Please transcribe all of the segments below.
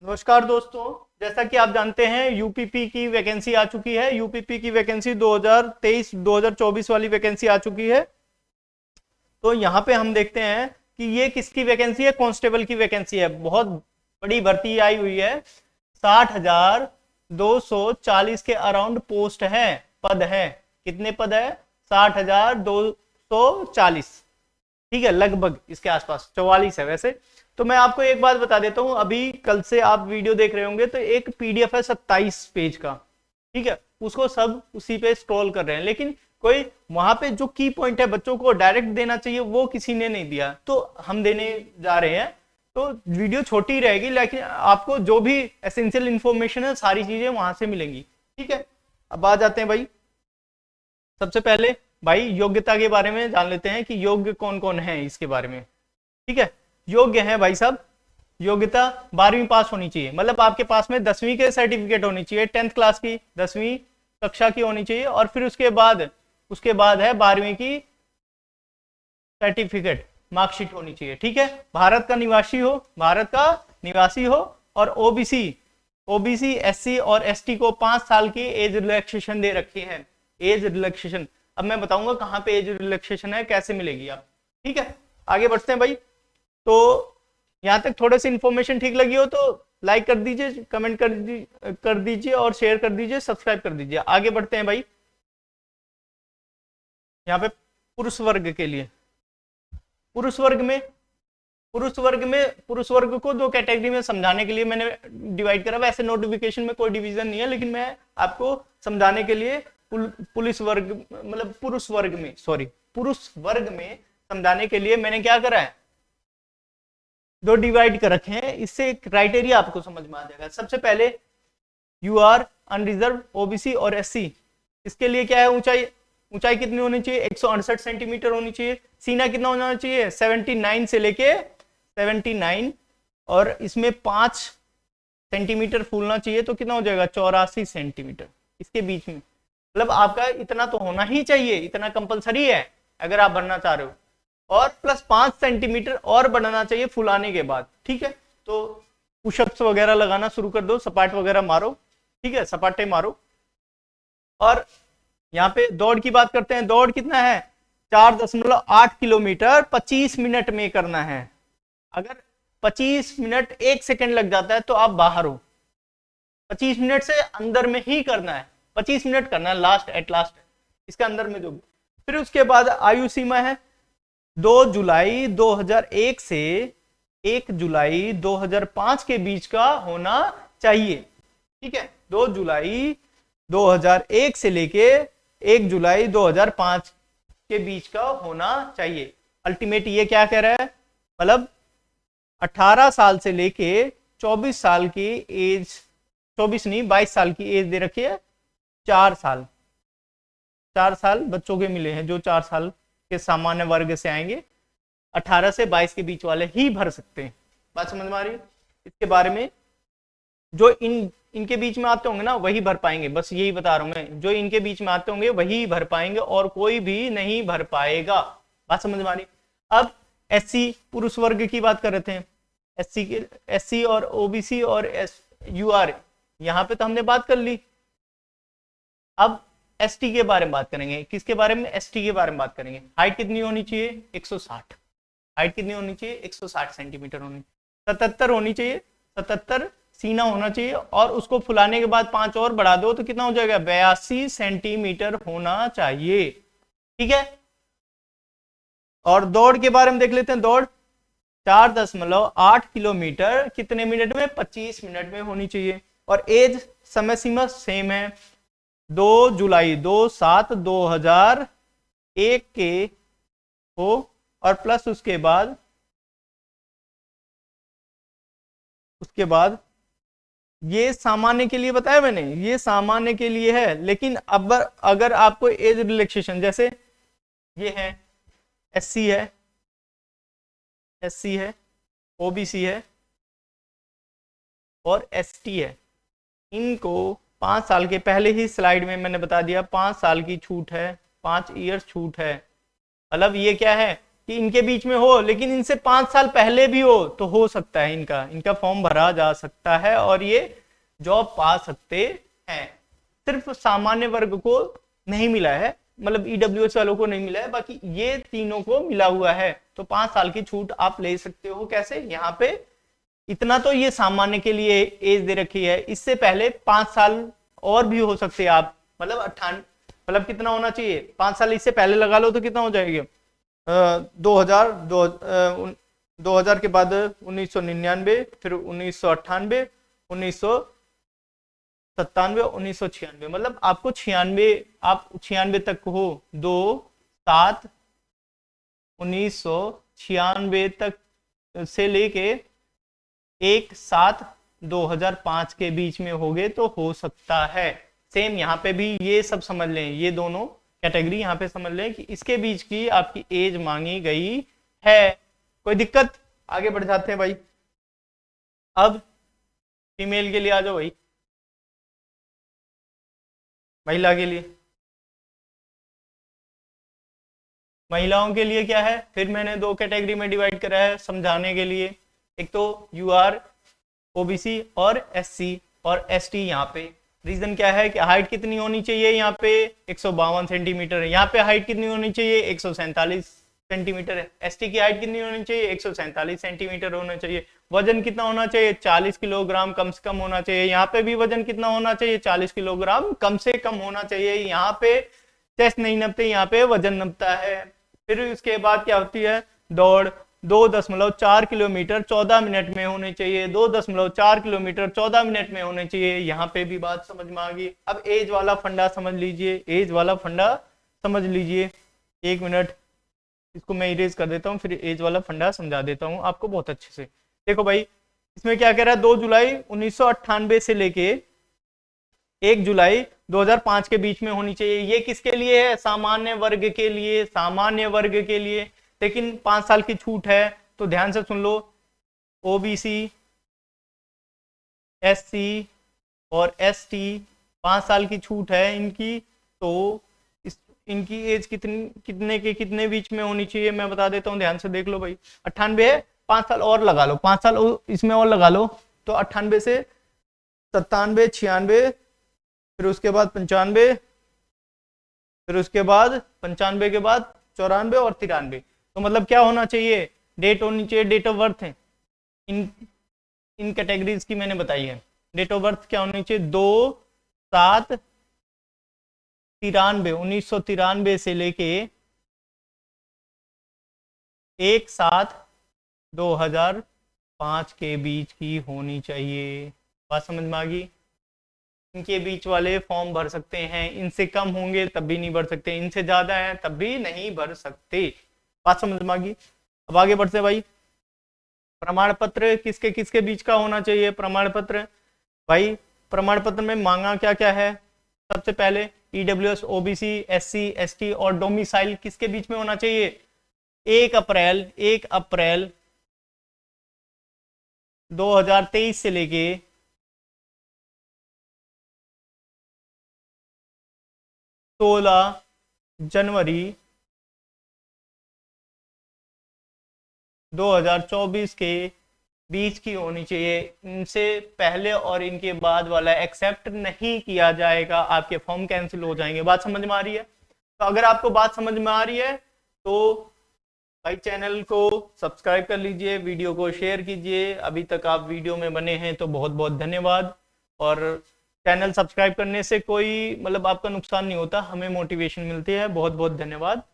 नमस्कार दोस्तों, जैसा कि आप जानते हैं यूपीपी की वैकेंसी आ चुकी है। यूपीपी की वैकेंसी 2023-2024 वाली वैकेंसी आ चुकी है। तो यहाँ पे हम देखते हैं कि ये किसकी वैकेंसी है। कांस्टेबल की वैकेंसी है। बहुत बड़ी भर्ती आई हुई है। 60,240 के अराउंड पोस्ट है, पद है। कितने पद है? 60,240। ठीक है, लगभग इसके आसपास 44 है वैसे। तो मैं आपको एक बात बता देता हूं, अभी कल से आप वीडियो देख रहे होंगे तो एक पीडीएफ है 27 पेज का। ठीक है, उसको सब उसी पे स्क्रॉल कर रहे हैं, लेकिन कोई वहां पे जो की पॉइंट है बच्चों को डायरेक्ट देना चाहिए वो किसी ने नहीं दिया, तो हम देने जा रहे हैं। तो वीडियो छोटी रहेगी, लेकिन आपको जो भी एसेंशियल इंफॉर्मेशन है सारी चीजें वहां से मिलेंगी। ठीक है, अब आ जाते हैं भाई। सबसे पहले भाई योग्यता के बारे में जान लेते हैं कि योग्य कौन कौन है इसके बारे में। ठीक है, योग्य है भाई साहब। योग्यता 12वीं पास होनी चाहिए, मतलब आपके पास में 10वीं के सर्टिफिकेट होनी चाहिए, 10th क्लास की 10वीं कक्षा की होनी चाहिए, और फिर उसके बाद है 12वीं की सर्टिफिकेट मार्कशीट होनी चाहिए। ठीक है, भारत का निवासी हो, और ओबीसी एससी और एसटी को 5 साल की एज रिलैक्सेशन दे रखी है। एज रिलैक्सेशन अब मैं बताऊंगा कहां पे एज रिलैक्सेशन है, कैसे मिलेगी आप। ठीक है, आगे बढ़ते हैं भाई। तो यहां तक थोड़े से इंफॉर्मेशन ठीक लगी हो तो लाइक कर दीजिए, कमेंट कर दीजिए और शेयर कर दीजिए, सब्सक्राइब कर दीजिए। आगे बढ़ते हैं भाई। यहाँ पे पुरुष वर्ग के लिए, पुरुष वर्ग को दो कैटेगरी में समझाने के लिए मैंने डिवाइड करा। वैसे नोटिफिकेशन में कोई डिवीजन नहीं है, लेकिन मैं आपको समझाने के लिए पुरुष वर्ग में समझाने के लिए मैंने क्या करा है, दो डिवाइड कर रखे हैं। इससे क्राइटेरिया आपको समझ में आ जाएगा। सबसे पहले यूआर, अनरिजर्व, ओबीसी और एससी, इसके लिए क्या है, ऊंचाई कितनी होनी चाहिए? 168 सेंटीमीटर होनी चाहिए। सीना कितना होना चाहिए? 79 से लेके 79, और इसमें 5 सेंटीमीटर फूलना चाहिए, तो कितना हो जाएगा? 84 सेंटीमीटर इसके बीच में। मतलब आपका इतना तो होना ही चाहिए, इतना कंपलसरी है अगर आप बनना चाह रहे हो, और प्लस 5 सेंटीमीटर और बढ़ना चाहिए फुलाने के बाद। ठीक है, तो पुशअप्स वगैरह लगाना शुरू कर दो, सपाट वगैरह मारो। ठीक है, सपाटे मारो। और यहाँ पे दौड़ की बात करते हैं। दौड़ कितना है? 4.8 किलोमीटर 25 मिनट में करना है। अगर 25 मिनट 1 सेकंड लग जाता है तो आप बाहर हो। 25 मिनट से अंदर में ही करना है, 25 मिनट करना है एट लास्ट इसके अंदर में जो। फिर उसके बाद आयु सीमा है 2 जुलाई 2001 से 1 जुलाई 2005 के बीच का होना चाहिए। ठीक है, 2 जुलाई 2001 से लेके 1 जुलाई 2005 के बीच का होना चाहिए। अल्टीमेट ये क्या कह रहा है, मतलब 18 साल से लेके 24 साल की एज, 24 नहीं 22 साल की एज दे रखी है। 4 साल बच्चों के मिले हैं जो 4 साल के सामान्य वर्ग से आएंगे। 18 से 22 के बीच वाले ही भर सकते हैं। बात समझ में आ रही है? इसके बारे में जो इनके बीच में आते होंगे ना वही भर पाएंगे, बस यही बता रहा हूं मैं। जो इनके बीच में आते होंगे वही भर पाएंगे और कोई भी नहीं भर पाएगा। बात समझ में आ रही? अब एससी पुरुष वर्ग की बात कर रहे थे। एससी और ओबीसी और यूआर यहां पे तो हमने बात कर ली। अब एसटी के बारे में बात करेंगे। किसके बारे में? एसटी के बारे में बात करेंगे। हाइट कितनी होनी चाहिए? 160। हाइट कितनी होनी चाहिए? 160 सेंटीमीटर होनी, 77 होनी चाहिए। 77 सीना होना चाहिए, और उसको फुलाने के बाद 5 और बढ़ा दो तो कितना हो जाएगा? 82 सेंटीमीटर होना चाहिए। ठीक है, और दौड़ के बारे में देख लेते हैं। दौड़ 4.8 किलोमीटर कितने मिनट में? 25 मिनट में होनी चाहिए। और एज समय सीमा सेम है, 2 जुलाई 2/7/2001 के हो, और प्लस उसके बाद ये सामान्य के लिए बताया मैंने, ये सामान्य के लिए है। लेकिन अब अगर आपको एज रिलैक्सेशन, जैसे ये है एससी है, ओबीसी है और एसटी है, इनको 5 साल के, पहले ही स्लाइड में मैंने बता दिया 5 साल की छूट है, 5 ईयर्स छूट है। मतलब ये क्या है कि इनके बीच में हो, लेकिन इनसे 5 साल पहले भी हो तो हो सकता है, इनका फॉर्म भरा जा सकता है और ये जॉब पा सकते हैं। सिर्फ सामान्य वर्ग को नहीं मिला है, मतलब ईडब्ल्यूएस वालों को नहीं मिला है, बाकी ये तीनों को मिला हुआ है। तो 5 साल की छूट आप ले सकते हो। कैसे? यहाँ पे इतना तो ये सामान्य के लिए एज दे रखी है, इससे पहले 5 साल और भी हो सकते हैं आप, मतलब 98, मतलब कितना होना चाहिए, 5 साल इससे पहले लगा लो तो कितना हो जाएगा, 2000 के बाद 1999, फिर 1998, 1997, 1996, मतलब आपको 96, आप 96 तक हो, 2/7, 1996 तक से लेके 1/7/2005 के बीच में होगे तो हो सकता है। सेम यहाँ पे भी ये सब समझ लें, ये दोनों कैटेगरी यहाँ पे समझ लें कि इसके बीच की आपकी एज मांगी गई है। कोई दिक्कत? आगे बढ़ जाते हैं भाई। अब फीमेल के लिए आ जाओ भाई, महिला के लिए। महिलाओं के लिए क्या है, फिर मैंने 2 कैटेगरी में डिवाइड करा है समझाने के लिए। एक तो यूआर, ओबीसी और एससी और एसटी। यहाँ पे रीजन क्या है कि हाइट कितनी होनी चाहिए, यहाँ पे 152 सेंटीमीटर है, यहाँ पे हाइट कितनी होनी चाहिए, 147 सेंटीमीटर है। एसटी की हाइट कितनी होनी चाहिए, 147 सेंटीमीटर होना चाहिए। वजन कितना होना चाहिए, 40 किलोग्राम कम से कम होना चाहिए। यहाँ पे भी वजन कितना होना चाहिए, 40 किलोग्राम कम से कम होना चाहिए। यहाँ पे चेस्ट नहीं नपते, यहाँ पे वजन नपता है। फिर उसके बाद क्या होती है, दौड़ 2.4 किलोमीटर 14 मिनट में होनी चाहिए, 2.4 किलोमीटर 14 मिनट में होने चाहिए। यहाँ पे भी बात समझ में आ गई। अब एज वाला फंडा समझ लीजिए, एज वाला फंडा समझ लीजिए। 1 मिनट, इसको मैं इरेज कर देता हूँ, फिर एज वाला फंडा समझा देता हूँ आपको बहुत अच्छे से। देखो भाई, इसमें क्या कह रहा है, 2 जुलाई 1998 से लेके 1 जुलाई 2005 के बीच में होनी चाहिए। ये किसके लिए है, सामान्य वर्ग के लिए, सामान्य वर्ग के लिए। लेकिन 5 साल की छूट है, तो ध्यान से सुन लो। ओबीसी, एससी और एसटी 5 साल की छूट है इनकी। तो इनकी एज कितने के कितने बीच में होनी चाहिए, मैं बता देता हूँ, ध्यान से देख लो भाई। 98 है, 5 साल और लगा लो, 5 साल इसमें और लगा लो, तो 98 से 97, 96, फिर उसके बाद 95, फिर उसके बाद 95 के बाद 94 और 93। तो मतलब क्या होना चाहिए, डेट होनी चाहिए, डेट ऑफ बर्थ है इन कैटेगरीज की मैंने बताई है। डेट ऑफ बर्थ क्या होनी चाहिए, 2/7/93, 1993 से लेके 1/7/2005 के बीच की होनी चाहिए। बात समझ में आ गई? इनके बीच वाले फॉर्म भर सकते हैं, इनसे कम होंगे तब भी नहीं भर सकते, इनसे ज्यादा है तब भी नहीं भर सकते। बात समझ में आ गई? अब आगे बढ़ते भाई। प्रमाण पत्र किसके किसके बीच का होना चाहिए, प्रमाण पत्र भाई, प्रमाण पत्र में मांगा क्या क्या है। सबसे पहले ईडब्ल्यूएस, ओबीसी, एससी, एसटी और डोमिसाइल किसके बीच में होना चाहिए, 1 अप्रैल 2023 से लेके 16 जनवरी 2024 के बीच की होनी चाहिए। इनसे पहले और इनके बाद वाला एक्सेप्ट नहीं किया जाएगा, आपके फॉर्म कैंसिल हो जाएंगे। बात समझ में आ रही है? तो अगर आपको बात समझ में आ रही है तो भाई चैनल को सब्सक्राइब कर लीजिए, वीडियो को शेयर कीजिए। अभी तक आप वीडियो में बने हैं तो बहुत बहुत धन्यवाद। और चैनल सब्सक्राइब करने से कोई मतलब आपका नुकसान नहीं होता, हमें मोटिवेशन मिलती है। बहुत बहुत धन्यवाद।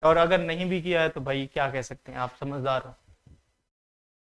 और अगर नहीं भी किया है तो भाई क्या कह सकते हैं, आप समझदार हो।